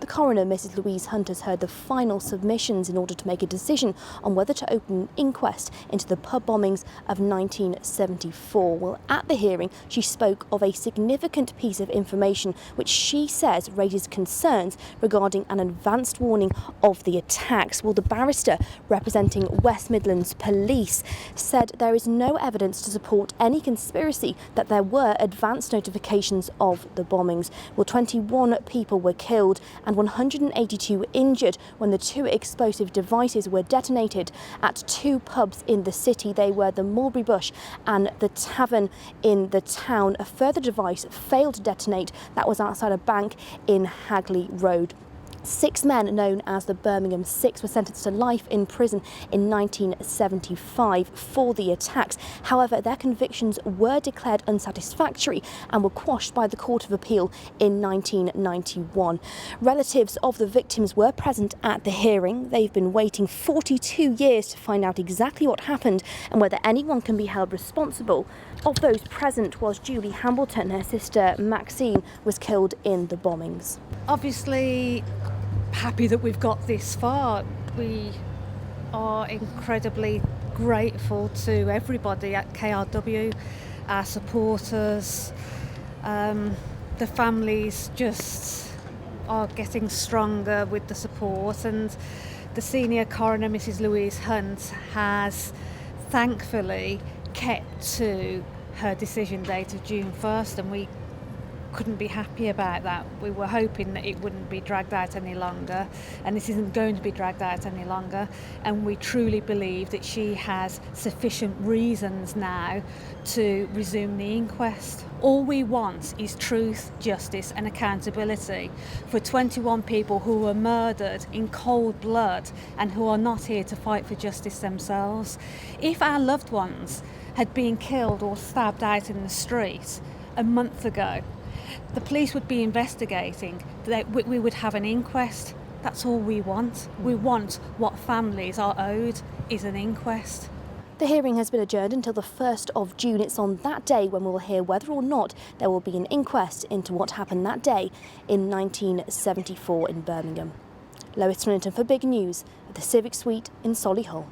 The coroner, Mrs. Louise Hunt, has heard the final submissions in order to make a decision on whether to open an inquest into the pub bombings of 1974. Well, at the hearing, she spoke of a significant piece of information which she says raises concerns regarding an advanced warning of the attacks. Well, the barrister representing West Midlands Police said there is no evidence to support any conspiracy that there were advanced notifications of the bombings. Well, 21 people were killed and 182 injured when the two explosive devices were detonated at two pubs in the city. They were the Mulberry Bush and the Tavern in the town. A further device failed to detonate. That was outside a bank in Hagley Road. 6 men, known as the Birmingham Six, were sentenced to life in prison in 1975 for the attacks. However, their convictions were declared unsatisfactory and were quashed by the Court of Appeal in 1991. Relatives of the victims were present at the hearing. They've been waiting 42 years to find out exactly what happened and whether anyone can be held responsible. Of those present was Julie Hambleton. Her sister Maxine was killed in the bombings. Obviously, happy that we've got this far. We are incredibly grateful to everybody at KRW, our supporters. The families just are getting stronger with the support, and the senior coroner, Mrs. Louise Hunt, has thankfully kept to her decision date of June 1st, and we couldn't be happy about that. We were hoping that it wouldn't be dragged out any longer, and this isn't going to be dragged out any longer, and we truly believe that she has sufficient reasons now to resume the inquest. All we want is truth, justice and accountability for 21 people who were murdered in cold blood and who are not here to fight for justice themselves. If our loved ones had been killed or stabbed out in the street a month ago, the police would be investigating. We would have an inquest. That's all we want. We want what families are owed is an inquest. The hearing has been adjourned until the 1st of June. It's on that day when we will hear whether or not there will be an inquest into what happened that day in 1974 in Birmingham. Lois Swinton for Big News at the Civic Suite in Solihull.